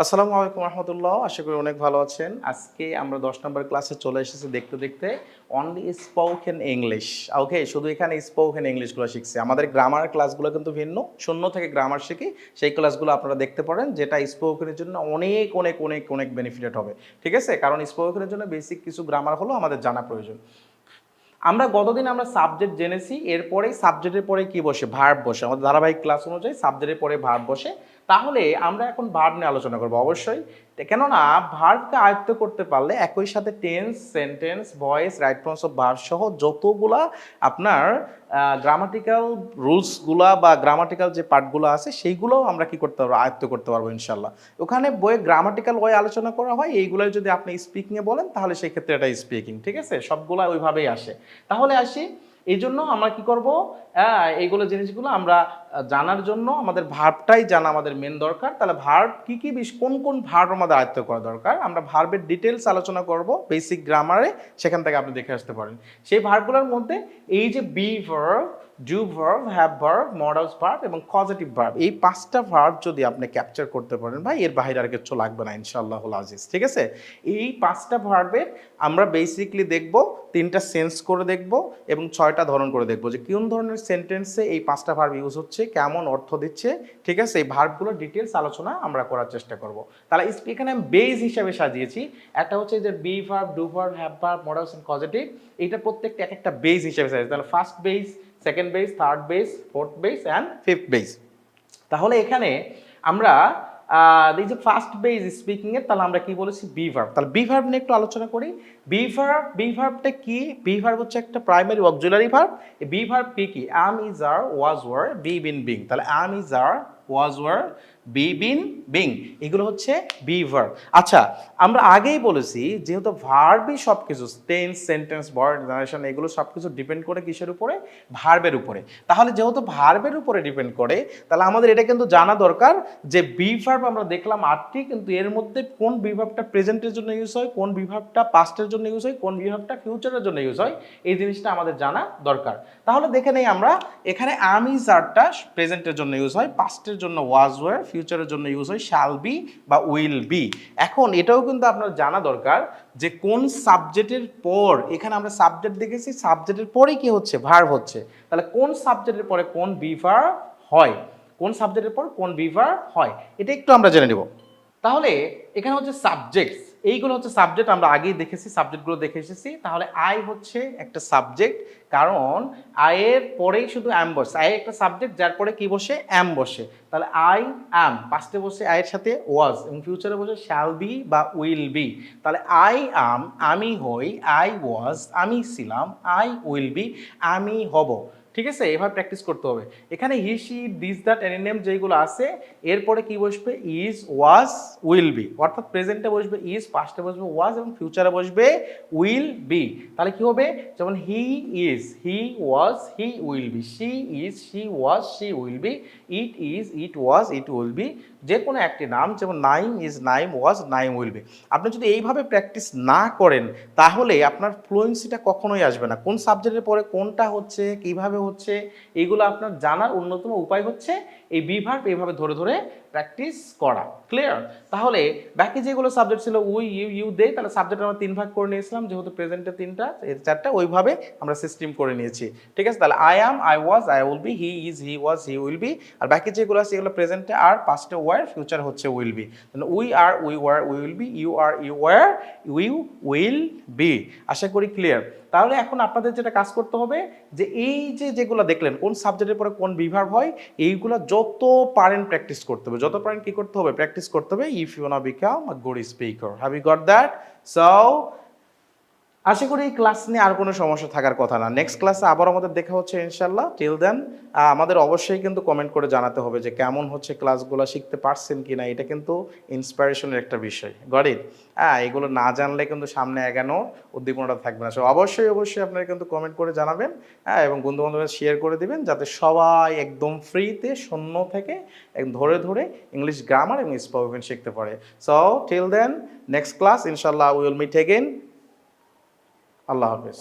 আসসালামু আলাইকুম রহমতুল্লাহ, আশা করি অনেক ভালো আছেন। আজকে আমরা ১০ নম্বর ক্লাসে চলে এসেছি দেখতে দেখতে অনলি স্পোকেন ইংলিশ। ওকে, শুধু এখানে স্পোকেন ইংলিশগুলো শিখছি। আমাদের গ্রামার ক্লাসগুলো কিন্তু ভিন্ন, শূন্য থেকে গ্রামার শিখি। সেই ক্লাসগুলো আপনারা দেখতে পারেন, যেটা স্পোকেনের জন্য অনেক অনেক অনেক অনেক বেনিফিটেড হবে। ঠিক আছে, কারণ স্পোকেনের জন্য বেসিক কিছু গ্রামার হলো আমাদের জানা প্রয়োজন। আমরা গতদিন সাবজেক্ট জেনেছি, এরপরেই সাবজেক্টের পরে কি বসে, ভার্ব বসে। আমাদের ধারাবাহিক ক্লাস অনুযায়ী সাবজেক্টের পরে ভার্ব বসে। তাহলে আমরা এখন ভার্ব নিয়ে আলোচনা করবো অবশ্যই। কেননা ভার্বকে আয়ত্ত করতে পারলে একই সাথে tense, sentence, voice, right forms of verb সহ যতগুলা আপনার গ্রামাটিক্যাল রুলসগুলা বা গ্রামাটিক্যাল যে পার্টগুলো আছে সেইগুলোও আমরা কি করতে পারবো, আয়ত্ত করতে পারবো ইনশাল্লাহ। ওখানে বইয়ে গ্রামাটিক্যাল ওয়ে আলোচনা করা হয়, এইগুলোই যদি আপনি স্পিকিংয়ে বলেন তাহলে সেই ক্ষেত্রে এটা স্পিকিং। ঠিক আছে, সবগুলা ওইভাবেই আসে। তাহলে আসি, এই জন্য আমরা কি করব, এইগুলো জিনিসগুলো আমরা জানার জন্য আমাদের ভার্বটাই জানা আমাদের মেন দরকার। তাহলে ভার্ব কি কি কোন কোন ভার্ব আমাদের আয়ত্ত করা দরকার, আমরা ভার্বের ডিটেলস আলোচনা করব বেসিক গ্রামারে, সেখান থেকে আপনি দেখে আসতে পারেন। সেই ভার্বগুলোর মধ্যে এই যে be verb, do verb, have verb, modals verb এবং পজিটিভ ভার্ব, এই 5টা ভার্ব যদি আপনি ক্যাপচার করতে পারেন ভাই, এর বাইরে আর কিছু লাগবে না ইনশাআল্লাহুল আজিজ। ঠিক আছে, এই 5টা ভার্বের আমরা বেসিকলি দেখব, 3টা সেন্স করে দেখব এবং 6টা ধরন করে দেখব যে কোন ধরনের সেন্টেন্সে এই 5টা ভার্ব ইউজ হচ্ছে, কেমন অর্থ দিচ্ছে। ঠিক আছে, এই ভার্বগুলোর ডিটেলস আলোচনা আমরা করার চেষ্টা করব। তাহলে এখানে আমি বেস হিসাবে সাজিয়েছি। একটা হচ্ছে যে be verb, do verb, have verb, modals and positive, এইটা প্রত্যেকটা এক একটা বেস হিসাবে সাজিয়েছি। তাহলে first base, second base, third base, fourth base and fifth base. তাহলে এখানে আমরা এই যে ফার্স্ট বেস স্পিকিং এর, তাহলে আমরা কি বলেছি, বি ভার্ব। তাহলে বি ভার্ব নিয়ে একটু আলোচনা করি। বি ভার্বটা কি? বি ভার্ব হচ্ছে একটা primary auxiliary verb. Be verb কি? Am, is, are, was, were, be, been, being. তাহলে am, is, are, was, were, be, been, being, এগুলো হচ্ছে বি ভার্ব। আচ্ছা, আমরা আগেই বলেছি যেহেতু ভার্বই সব কিছু, টেন্স, সেন্টেন্স, ভার্ব, নারেশন, এগুলো সব কিছু ডিপেন্ড করে কিসের উপরে? ভার্বের উপরে। তাহলে যেহেতু ভার্বের উপরে ডিপেন্ড করে, তাহলে আমাদের এটা কিন্তু জানা দরকার যে বি ভার্ব আমরা দেখলাম 8টি, কিন্তু এর মধ্যে কোন বি ভার্বটা প্রেজেন্টের জন্য ইউজ হয়, কোন বি ভার্বটা পাস্টের জন্য ইউজ হয়, কোন বি ভার্বটা ফিউচারের জন্য ইউজ হয়, এই জিনিসটা আমাদের জানা দরকার। তাহলে দেখে নেই আমরা, এখানে আম, ইজ, আরটা প্রেজেন্টের জন্য ইউজ হয়, পাস্টের জন্য ওয়াজ, ওয়ার, ফিউচারের জন্য ইউজ হয় শ্যাল বি বা উইল বি। এখন এটাও কিন্তু আপনার জানা দরকার যে কোন সাবজেক্টের পর, এখানে আমরা সাবজেক্ট দেখেছি, সাবজেক্টের পরে কি হচ্ছে, ভার্ব হচ্ছে। তাহলে কোন সাবজেক্টের পরে কোন বি ভার্ব হয়, কোন সাবজেক্টের পর কোন বি ভার্ব হয়, এটা একটু আমরা জেনে নেব। তাহলে এখানে হচ্ছে সাবজেক্টস, এইগুলো হচ্ছে সাবজেক্ট, আমরা আগেই দেখেছি, সাবজেক্টগুলো দেখে এসেছি। তাহলে আই হচ্ছে একটা সাবজেক্ট, কারণ আয়ের পরেই শুধু অ্যাম বসে। আই একটা সাবজেক্ট, যার পরে কি বসে, অ্যাম বসে। তাহলে আই অ্যাম, পাস্টে বসে আয়ের সাথে ওয়াজ, এবং ফিউচারে বসে শ্যাল বি বা উইল বি। তাহলে আই অ্যাম, আমি হই, আই ওয়াজ, আমি ছিলাম, আই উইল বি, আমি হব। ঠিক আছে, এভাবে প্র্যাকটিস করতে হবে। এখানে he, she, this, that, any name যেগুলো আছে, এরপরে কি বসবে, ইজ, ওয়াজ, উইল বি। অর্থাৎ প্রেজেন্টে বসবে ইজ, পাস্টে বসবে ওয়াজ এবং ফিউচারে বসবে উইল বি। তাহলে কি হবে, যেমন হি is, he was, he will B, she is, she was, she will be, it is, it was, it will be. যে কোনো একটি নাম, যেমন Naim is, Naim was, Naim will be. আপনি যদি এইভাবে প্র্যাকটিস না করেন, তাহলে আপনার ফ্লুয়েন্সিটা কখনোই আসবে না। কোন সাবজেক্টের পরে কোনটা হচ্ছে, কিভাবে হচ্ছে, এইগুলো আপনার জানার অন্যতম উপায় হচ্ছে এই বি ভার্ব এইভাবে ধরে ধরে প্র্যাকটিস করা। ক্লিয়ার? তাহলে বাকি যেগুলো সাবজেক্ট ছিল উই, ইউ, ইউ, দে, তাহলে সাবজেক্ট আমরা 3 ভাগ করে নিয়েছিলাম, যেহেতু প্রেজেন্টে 3টা, এর 4টা, ওইভাবে আমরা সিস্টেম করে নিয়েছি। ঠিক আছে, তাহলে I am, I was, I will be, he is, he was, he will be. আর বাকি যেগুলো আছে এগুলো প্রেজেন্টে আর, পাস্টে ওয়ার, ফিউচার হচ্ছে উইল বি। তাহলে we are, we were, we will be, you are, you were, you will be. আশা করি ক্লিয়ার। তাহলে এখন আপনাদের যেটা কাজ করতে হবে, যে এই যে যেগুলো দেখলেন কোন সাবজেক্টের পরে কোন বিভাগ হয়, এইগুলো যত পারেন প্র্যাকটিস করতে হবে, যত পারেন কি করতে হবে, প্র্যাকটিস করতে হবে, if you want to become a good speaker. Have you got that? So আশা করি এই ক্লাস নিয়ে আর কোনো সমস্যা থাকার কথা না। নেক্সট ক্লাসে আবার আমাদের দেখা হচ্ছে ইনশাল্লাহ। টিল দেন আমাদের অবশ্যই কিন্তু কমেন্ট করে জানাতে হবে যে কেমন হচ্ছে ক্লাসগুলো, শিখতে পারছেন কি না। এটা কিন্তু ইন্সপিরেশনের একটা বিষয়। Got it? এগুলো না জানলে কিন্তু সামনে এগানো উদ্দীপনাটা থাকবে না। সো অবশ্যই অবশ্যই আপনারা কিন্তু কমেন্ট করে জানাবেন, এবং বন্ধু বান্ধবের শেয়ার করে দিবেন, যাতে সবাই একদম ফ্রিতে শূন্য থেকে ধরে ধরে ইংলিশ গ্রামার এবং স্পোকেন শিখতে পারে। So till then, next class ইনশাল্লাহ উইল মিট এগেইন। আল্লাহ হাফেজ।